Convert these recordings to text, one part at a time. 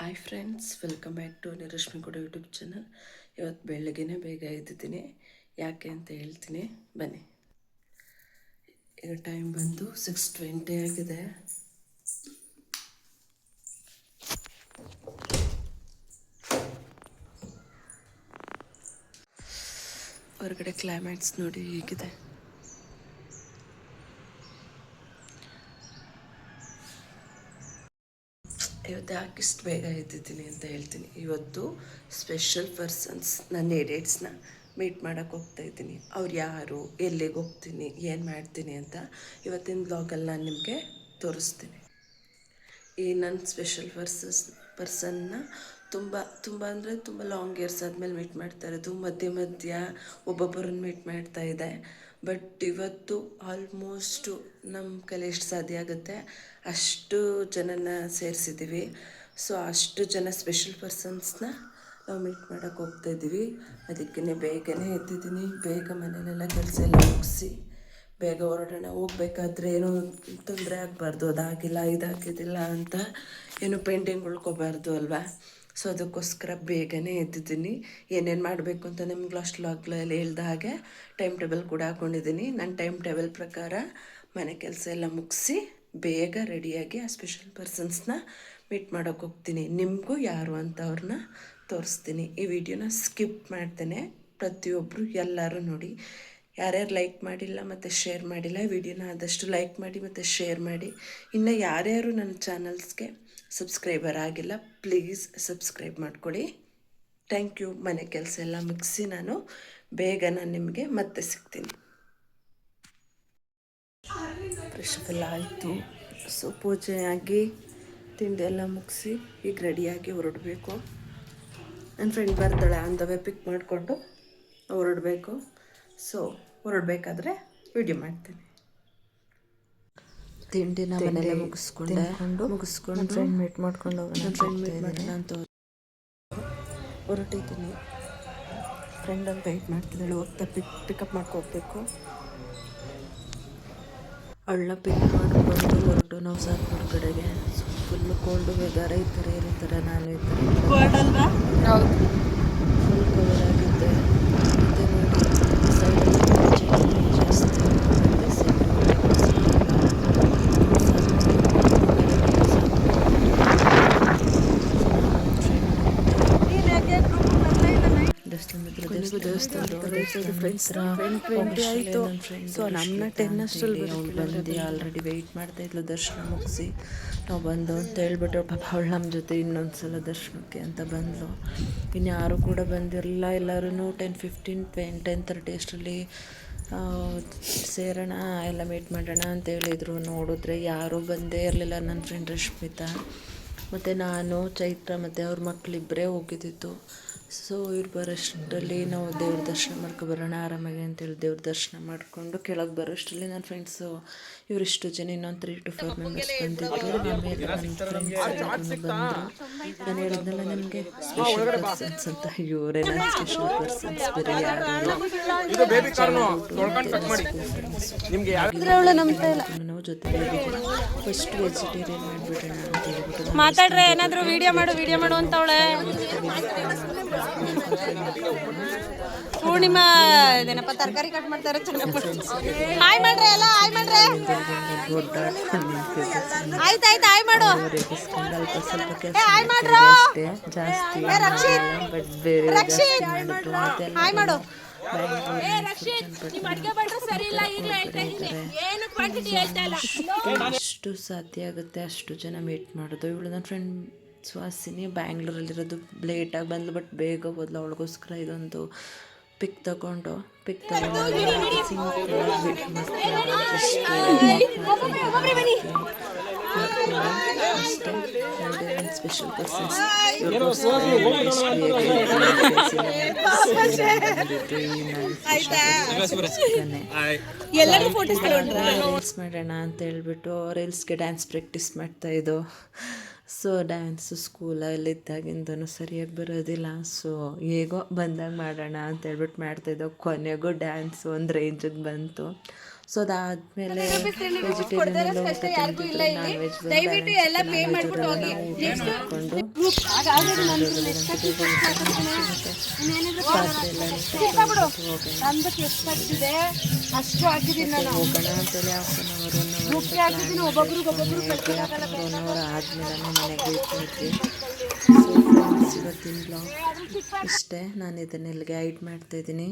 Hi friends, welcome back to ನಿರಶ್ಮಿ ಕೂಡ YouTube channel. ಇವತ್ತು ಬೆಳಗ್ಗೆನೇ ಬೇಗ ಎದ್ದಿದ್ದೀನಿ. ಯಾಕೆ ಅಂತ ಹೇಳ್ತೀನಿ ಬನ್ನಿ. ಈಗ ಟೈಮ್ ಬಂದು 6:20 ಆಗಿದೆ. ಹೊರಗಡೆ ಕ್ಲೈಮೇಟ್ಸ್ ನೋಡಿ ಹೇಗಿದೆ. ಇವತ್ತು ಯಾಕೆ ಇಷ್ಟು ಬೇಗ ಎದ್ದಿದ್ದೀನಿ ಅಂತ ಹೇಳ್ತೀನಿ. ಇವತ್ತು ಸ್ಪೆಷಲ್ ಪರ್ಸನ್ಸ್, ನನ್ನ ಎಡಿಟ್ಸ್ನ ಮೀಟ್ ಮಾಡೋಕ್ಕೆ ಹೋಗ್ತಾಯಿದ್ದೀನಿ. ಅವ್ರು ಯಾರು, ಎಲ್ಲಿಗೆ ಹೋಗ್ತೀನಿ, ಏನು ಮಾಡ್ತೀನಿ ಅಂತ ಇವತ್ತಿನ ಬ್ಲಾಗಲ್ಲಿ ನಾನು ನಿಮಗೆ ತೋರಿಸ್ತೀನಿ. ಈ ನನ್ನ ಸ್ಪೆಷಲ್ ಪರ್ಸನ್ನ ತುಂಬ ಅಂದರೆ ತುಂಬ ಲಾಂಗ್ ಇಯರ್ಸ್ ಆದಮೇಲೆ ಮೀಟ್ ಮಾಡ್ತಾ ಇರೋದು. ಮಧ್ಯ ಒಬ್ಬೊಬ್ಬರನ್ನ ಮೀಟ್ ಮಾಡ್ತಾ ಇದೆ. ಬಟ್ ಇವತ್ತು ಆಲ್ಮೋಸ್ಟು ನಮ್ಮ ಕೈಲಿ ಎಷ್ಟು ಸಾಧ್ಯ ಆಗುತ್ತೆ ಅಷ್ಟು ಜನನ ಸೇರಿಸಿದ್ದೀವಿ. ಸೊ ಅಷ್ಟು ಜನ ಸ್ಪೆಷಲ್ ಪರ್ಸನ್ಸ್ನ ನಾವು ಮೀಟ್ ಮಾಡೋಕ್ಕೆ ಹೋಗ್ತಾಯಿದ್ದೀವಿ. ಅದಕ್ಕೇ ಬೇಗನೆ ಎದ್ದಿದ್ದೀನಿ. ಬೇಗ ಮನೆಯಲ್ಲೆಲ್ಲ ಕೆಲಸ ಎಲ್ಲ ಮುಗಿಸಿ ಬೇಗ ಹೊರಡೋಣ. ಹೋಗ್ಬೇಕಾದ್ರೆ ಏನೋ ತೊಂದರೆ ಆಗಬಾರ್ದು, ಅದಾಗಿಲ್ಲ ಇದಾಗಿದ್ದಿಲ್ಲ ಅಂತ ಏನು ಪೇಂಟಿಂಗ್ ಉಳ್ಕೊಬಾರ್ದು ಅಲ್ವಾ. ಸೊ ಅದಕ್ಕೋಸ್ಕರ ಬೇಗನೆ ಎದ್ದಿದ್ದೀನಿ. ಏನೇನು ಮಾಡಬೇಕು ಅಂತ ನಿಮ್ಗೆ ಲಾಸ್ಟ್ ಲಾಗ್ಲಲ್ಲಿ ಹೇಳ್ದ ಹಾಗೆ ಟೈಮ್ ಟೇಬಲ್ ಕೂಡ ಹಾಕ್ಕೊಂಡಿದ್ದೀನಿ. ನನ್ನ ಟೈಮ್ ಟೇಬಲ್ ಪ್ರಕಾರ ಮನೆ ಕೆಲಸ ಎಲ್ಲ ಮುಗಿಸಿ ಬೇಗ ರೆಡಿಯಾಗಿ ಆ ಸ್ಪೆಷಲ್ ಪರ್ಸನ್ಸ್ನ ಮೀಟ್ ಮಾಡೋಕ್ಕೆ ಹೋಗ್ತೀನಿ. ನಿಮಗೂ ಯಾರು ಅಂತ ಅವ್ರನ್ನ ತೋರಿಸ್ತೀನಿ. ಈ ವಿಡಿಯೋನ ಸ್ಕಿಪ್ ಮಾಡ್ತೇನೆ. ಪ್ರತಿಯೊಬ್ಬರು ಎಲ್ಲರೂ ನೋಡಿ. ಯಾರ್ಯಾರು ಲೈಕ್ ಮಾಡಿಲ್ಲ ಮತ್ತು ಶೇರ್ ಮಾಡಿಲ್ಲ, ವಿಡಿಯೋನ ಆದಷ್ಟು ಲೈಕ್ ಮಾಡಿ ಮತ್ತು ಶೇರ್ ಮಾಡಿ. ಇನ್ನು ಯಾರ್ಯಾರು ನನ್ನ ಚಾನಲ್ಸ್ಗೆ ಸಬ್ಸ್ಕ್ರೈಬರ್ ಆಗಿಲ್ಲ, ಪ್ಲೀಸ್ ಸಬ್ಸ್ಕ್ರೈಬ್ ಮಾಡ್ಕೊಳ್ಳಿ. Thank you. ಮನೆ ಕೆಲಸ ಎಲ್ಲ ಮುಗಿಸಿ ನಾನು ನಿಮಗೆ ಮತ್ತೆ ಸಿಗ್ತೀನಿ. ಫ್ರೆಶ್ ಎಲ್ಲ ಆಯಿತು. ಸೊ ಪೂಜೆ ಆಗಿ ತಿಂಡಿ ಎಲ್ಲ ಮುಗಿಸಿ ಈಗ ರೆಡಿಯಾಗಿ ಹೊರಡಬೇಕು. ನನ್ನ ಫ್ರೆಂಡ್ ಬರ್ತಾಳೆ, ಅಂದವೇ ಪಿಕ್ ಮಾಡಿಕೊಂಡು ಹೊರಡಬೇಕು. ಸೊ ಹೊರಡಬೇಕಾದ್ರೆ ವಿಡಿಯೋ ಮಾಡ್ತೀನಿ. ತಿಂಡಿನ ಮನೆಯಲ್ಲೇ ಮುಗಿಸ್ಕೊಂಡು ಫ್ರೆಂಡ್ ಮೀಟ್ ಮಾಡ್ಕೊಂಡು ಅಂತ ಹೊರಟಿದ್ದೀನಿ. ಫ್ರೆಂಡಲ್ಲಿ ವೆಯ್ಟ್ ಮಾಡ್ತಿದ್ದಾಳೆ. ಹೋಗ್ತಾ ಪಿಕಪ್ ಮಾಡ್ಕೋಬೇಕು. ಅವಳನ್ನ ಪಿಕ್ ಮಾಡಿಕೊಂಡು ಹೊರಟು ನಾವು ಸಾರ್ಕೋಡ್ ಕಡೆಗೆ. Full cold weather. ಈ ಥರ ಇರ್ತಾರೆ, ನಾನು ಈ ಥರ ಫುಲ್ ಕವರ್ ಆಗಿದ್ದೆ. ಮತ್ತು ನೋಡಿ ಸೈಡಲ್ಲಿ ಜಾಸ್ತಿ ಆಯಿತು. ಸೊ ನಮ್ಮನ್ನ 10 ಅಷ್ಟರಲ್ಲಿ ಬಂದು ಆಲ್ರೆಡಿ ವೆಯ್ಟ್ ಮಾಡ್ತಾಯಿದ್ಲು ದರ್ಶನ ಮುಗಿಸಿ. ನಾವು ಬಂದು ಅಂತ ಹೇಳ್ಬಿಟ್ಟು ಪಾಪ ಅವಳು ನಮ್ಮ ಜೊತೆ ಇನ್ನೊಂದು ಸಲ ದರ್ಶನಕ್ಕೆ ಅಂತ ಬಂದಳು. ಇನ್ಯಾರೂ ಕೂಡ ಬಂದಿರಲಿಲ್ಲ. ಎಲ್ಲರೂ 10:30 ಅಷ್ಟರಲ್ಲಿ ಸೇರೋಣ, ಎಲ್ಲ ಮೀಟ್ ಮಾಡೋಣ ಅಂತ ಹೇಳಿದರು. ನೋಡಿದ್ರೆ ಯಾರೂ ಬಂದೇ ಇರಲಿಲ್ಲ. ನನ್ನ ಫ್ರೆಂಡ್ ರಶ್ಮಿತಾ ಮತ್ತು ನಾನು, ಚೈತ್ರ ಮತ್ತು ಅವ್ರ ಮಕ್ಕಳಿಬ್ಬರೇ ಹೋಗಿದ್ದಿತ್ತು. ಸೊ ಇವ್ರು ಬರೋಷ್ಟರಲ್ಲಿ ನಾವು ದೇವ್ರ ದರ್ಶನ ಮಾಡ್ಕೊಬರೋಣ ಆರಾಮಾಗಿ ಅಂತೇಳಿ ದೇವ್ರ ದರ್ಶನ ಮಾಡಿಕೊಂಡು ಕೆಳಗೆ ಬರೋಷ್ಟರಲ್ಲಿ ನನ್ನ ಫ್ರೆಂಡ್ಸು ಇವರಿಷ್ಟು ಜನ ಇನ್ನೊಂದು 3 to 4 ಮೆಂಬರ್ಸ್ ಬಂದಿದ್ದರು. ಆಮೇಲೆ ನನ್ನ ಫ್ರೆಂಡ್ಸ್ ಬಂದರು. ನಾನು ಹೇಳಿದ್ನಲ್ಲ ನನಗೆ ಸ್ಪೆಷಲ್ ಪರ್ಸನ್ಸ್ ಅಂತ. ಇವರೇ ನನ್ನ ಸ್ಪೆಷಲ್ ಪರ್ಸನ್ಸ್, ಬೇರೆ ಯಾರು ನಾವು ಜೊತೆ ಫಸ್ಟ್ ವೆಜಿಟೇರಿಯನ್ ಮಾಡಿಬಿಡೋಣ ಅಂತ ಹೇಳ್ಬಿಟ್ಟು ಮಾತಾಡ್ರೆ ಏನಾದರೂ ವಿಡಿಯೋ ಮಾಡು ಅಂತವಳೆ. ಪೂರ್ಣಿಮಾ ಇದೇನಪ್ಪ ತರಕಾರಿ ಕಟ್ ಮಾಡ್ತಾರೆ. ಹಾಯ್ ಮಾಡ್ರೆ ಎಲ್ಲ, ಹಾಯ್ ಮಾಡ್ರೆ. ಆಯ್ತಾಯ್ತು, ಹಾಯ್ ಮಾಡು. ಹಾಯ್ ಮಾಡ್ರು. ಹಾಯ್ ಮಾಡು. ಎಷ್ಟು ಸಾಧ್ಯ ಆಗುತ್ತೆ ಅಷ್ಟು ಜನ ಮೀಟ್ ಮಾಡೋದು. ಇವಳು ನನ್ನ ಫ್ರೆಂಡ್ ಸುಹಾಸಿನಿ ಬ್ಯಾಂಗ್ಳೂರಲ್ಲಿರೋದು. ಲೇಟಾಗಿ ಬಂದ್ಲು, ಬಟ್ ಬೇಗ ಹೋದ್ಲು. ಅವಳಿಗೋಸ್ಕರ ಇದೊಂದು ಪಿಕ್ ತಗೊಂಡು ಸ್ಪೆಷಲ್ ಪರ್ಸನ್ಸ್ ರೀಲ್ಸ್ ಮಾಡೋಣ ಅಂತ ಹೇಳ್ಬಿಟ್ಟು ರೀಲ್ಸ್ಗೆ ಡ್ಯಾನ್ಸ್ ಪ್ರಾಕ್ಟೀಸ್ ಮಾಡ್ತಾಯಿದ್ದು. ಸೊ ಡ್ಯಾನ್ಸು ಸ್ಕೂಲಲ್ಲಿದ್ದಾಗಿಂದನೂ ಸರಿಯಾಗಿ ಬರೋದಿಲ್ಲ. ಸೊ ಹೇಗೋ ಬಂದಾಗ ಮಾಡೋಣ ಅಂತ ಹೇಳ್ಬಿಟ್ಟು ಮಾಡ್ತಾಯಿದ್ದೋ. ಕೊನೆಗೂ ಡ್ಯಾನ್ಸು ಒಂದು ರೇಂಜಿಗೆ ಬಂತು. ಸೊ ಅದಾದಮೇಲೆ ವೆಜಿಟೇರಿಯನ್ ಊಟ ತಿಂದಿದ್ರೆ ನಾನ್ ವೆಜ್ ಮಾಡಿಕೊಂಡು ಅಷ್ಟು ಹಾಕಿದ್ದೀನಿ ನಾನು ಹೋಗೋಣ ಅಂತೇಳಿ ಹಾಫ್ ಆನ್ ಅವರ್ 1 ಅವರ್ ಆದಮೇಲೆ ಮನೆಗೆ ಇಟ್ಬಿಟ್ವಿ. ಸೊ ಫ್ರೆಂಡ್ಸ್ ಇವತ್ತಿನ ಬ್ಲಾಗ್ ಇಷ್ಟೇ. ನಾನು ಇದನ್ನ ಇಲ್ಲಿಗೆ ಐಡ್ ಮಾಡ್ತಾಯಿದ್ದೀನಿ.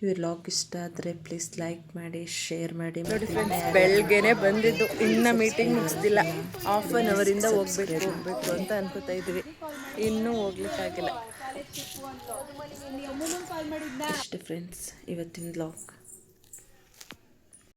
ಈ ವ್ಲಾಗ್ ಇಷ್ಟ ಆದರೆ ಪ್ಲೀಸ್ ಲೈಕ್ ಮಾಡಿ, ಶೇರ್ ಮಾಡಿ. ನೋಡಿ ಫ್ರೆಂಡ್ಸ್, ಬೆಳಗ್ಗೆನೆ ಬಂದಿದ್ದು, ಇನ್ನು ಮೀಟಿಂಗ್ ಮುಗಿಸ್ದಿಲ್ಲ. ಹಾಫ್ ಆನ್ ಅವರಿಂದ ಹೋಗ್ಬೇಕು ಅಂತ ಅನ್ಕೋತಾ ಇದ್ವಿ, ಇನ್ನೂ ಹೋಗ್ಲಿಕ್ಕಾಗಿಲ್ಲ. ಅಷ್ಟೇ ಫ್ರೆಂಡ್ಸ್ ಇವತ್ತಿನ ಬ್ಲಾಗ್.